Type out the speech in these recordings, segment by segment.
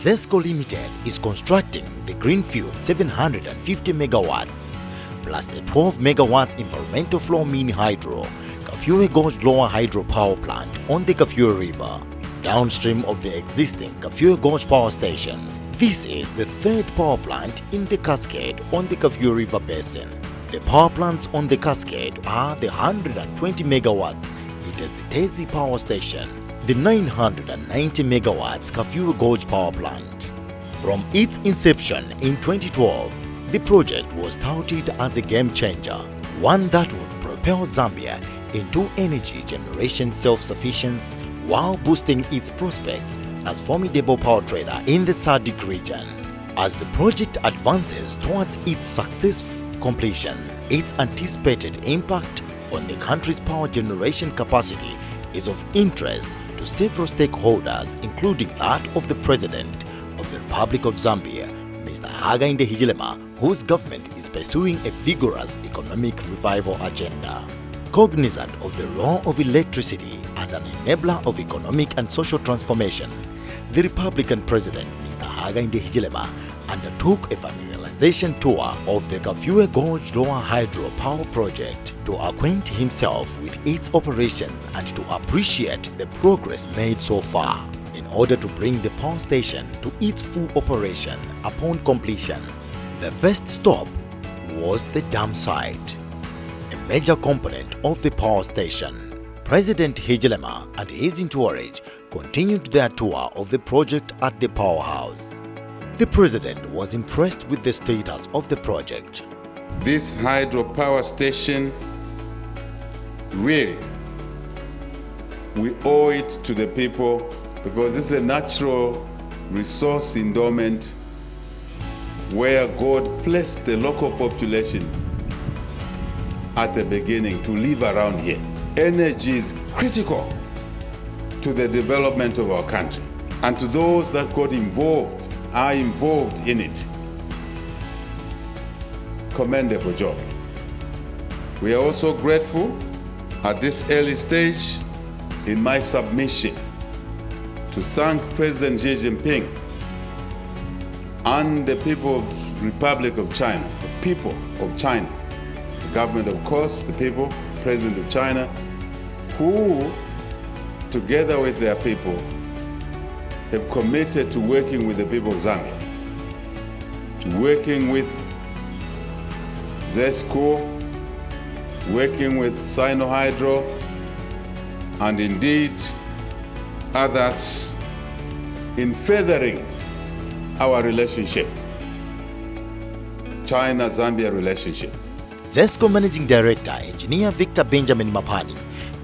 Zesco Limited is constructing the greenfield 750 megawatts plus a 12 megawatts environmental flow mini hydro Kafue Gorge Lower Hydro Power Plant on the Kafue River, downstream of the existing Kafue Gorge Power Station. This is the third power plant in the Cascade on the Kafue River Basin. The power plants on the Cascade are the 120 megawatts Itezitezi Power Station, the 990 megawatts Kafue Gorge Power Plant. From its inception in 2012, the project was touted as a game changer, one that would propel Zambia into energy generation self-sufficiency while boosting its prospects as formidable power trader in the SADC region. As the project advances towards its successful completion, its anticipated impact on the country's power generation capacity is of interest to several stakeholders, including that of the President of the Republic of Zambia, Mr. Hakainde Hichilema, whose government is pursuing a vigorous economic revival agenda. Cognizant of the role of electricity as an enabler of economic and social transformation, the Republican President, Mr. Hakainde Hichilema, undertook a familiarization tour of the Kafue Gorge Lower Hydro Power Project to acquaint himself with its operations and to appreciate the progress made so far in order to bring the power station to its full operation upon completion. The first stop was the dam site, a major component of the power station. President Hichilema and his entourage continued their tour of the project at the powerhouse. The President was impressed with the status of the project. This hydropower station, really, we owe it to the people because it's a natural resource endowment where God placed the local population at the beginning to live around here. Energy is critical to the development of our country, and to those that are involved in it. Commendable job. We are also grateful at this early stage in my submission to thank President Xi Jinping and the people of the Republic of China, the people of China, the government, of course, the people, President of China, who, together with their people, have committed to working with the people of Zambia, to working with Zesco, working with Sinohydro, and indeed others in furthering our relationship, China-Zambia relationship. Zesco Managing Director, Engineer Victor Benjamin Mapani,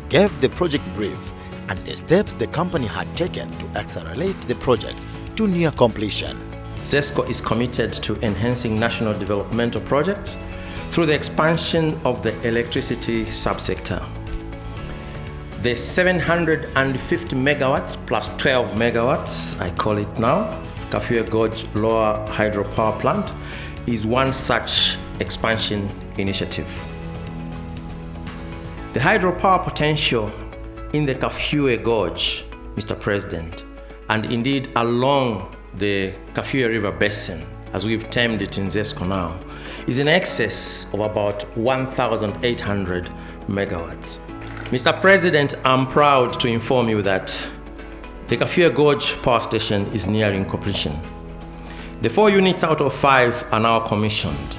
gave the project brief and the steps the company had taken to accelerate the project to near completion. Zesco is committed to enhancing national developmental projects through the expansion of the electricity subsector. The 750 megawatts plus 12 megawatts, I call it now, Kafue Gorge Lower Hydro Power Plant, is one such expansion initiative. The hydropower potential in the Kafue Gorge, Mr. President, and indeed along the Kafue River Basin, as we've termed it in Zesco now, is in excess of about 1,800 megawatts. Mr. President, I'm proud to inform you that the Kafue Gorge Power Station is nearing completion. The 4 units out of 5 are now commissioned.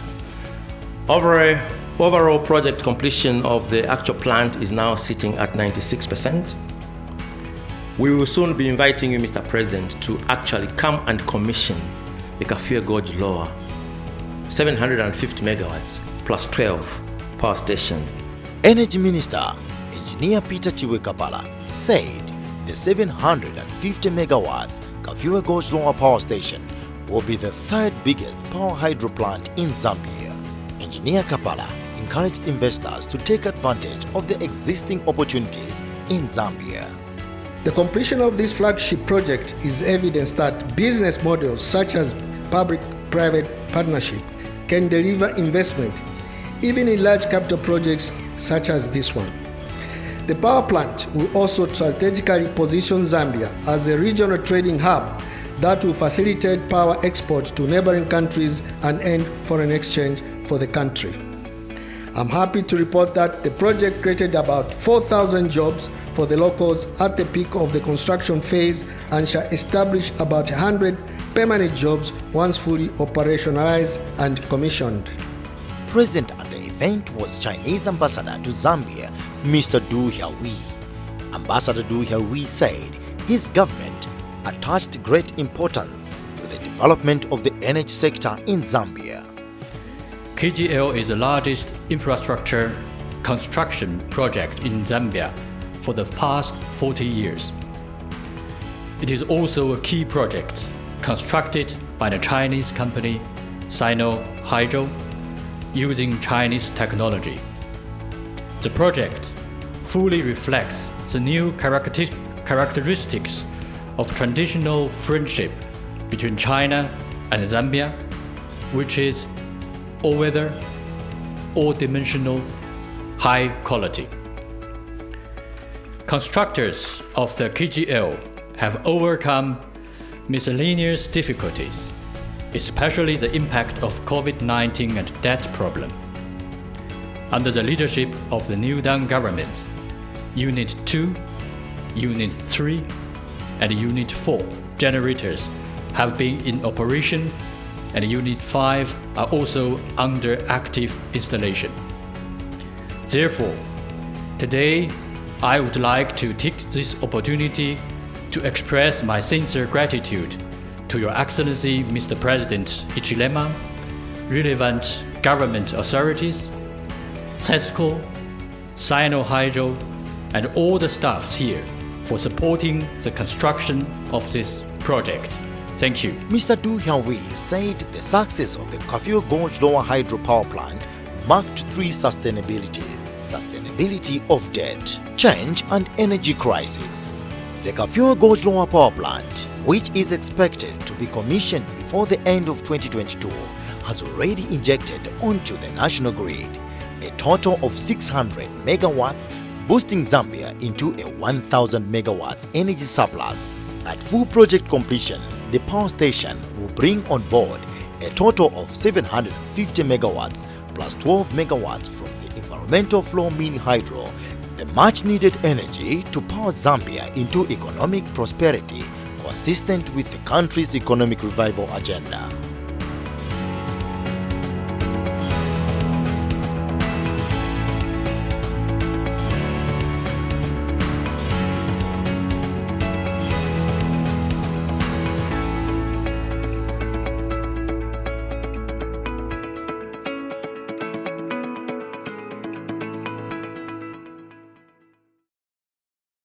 Overall project completion of the actual plant is now sitting at 96%. We will soon be inviting you, Mr. President, to actually come and commission the Kafue Gorge Lower 750 megawatts plus 12 power station. Energy Minister, Engineer Peter Chiwekapala, said the 750 megawatts Kafue Gorge Lower Power Station will be the third biggest power hydro plant in Zambia. Engineer Kapala encouraged investors to take advantage of the existing opportunities in Zambia. The completion of this flagship project is evidence that business models such as public-private partnership can deliver investment, even in large capital projects such as this one. The power plant will also strategically position Zambia as a regional trading hub, that will facilitate power export to neighboring countries and end foreign exchange for the country. I'm happy to report that the project created about 4,000 jobs for the locals at the peak of the construction phase and shall establish about 100 permanent jobs once fully operationalized and commissioned. Present at the event was Chinese Ambassador to Zambia, Mr. Du Xiaohui. Ambassador Du Xiaohui said his government attached great importance to the development of the energy sector in Zambia. KGL is the largest infrastructure construction project in Zambia for the past 40 years. It is also a key project constructed by the Chinese company Sino Hydro using Chinese technology. The project fully reflects the new characteristics of traditional friendship between China and Zambia, which is all-weather, all-dimensional, high quality. Constructors of the KGL have overcome miscellaneous difficulties, especially the impact of COVID-19 and debt problem. Under the leadership of the New Down government, Unit 2, Unit 3, and Unit 4 generators have been in operation, and Unit 5 are also under active installation. Therefore, today I would like to take this opportunity to express my sincere gratitude to Your Excellency Mr. President Hichilema, relevant government authorities, Zesco, Sino Hydro, and all the staffs here for supporting the construction of this project. Thank you. Mr. Du Xiaohui said the success of the Kafue Gorge Lower Hydropower Plant marked three sustainabilities: sustainability of debt, change, and energy crisis. The Kafue Gorge Lower Power Plant, which is expected to be commissioned before the end of 2022, has already injected onto the national grid a total of 600 megawatts, boosting Zambia into a 1,000 megawatts energy surplus. At full project completion, the power station will bring on board a total of 750 megawatts plus 12 megawatts from the environmental flow mini hydro, the much needed energy to power Zambia into economic prosperity consistent with the country's economic revival agenda.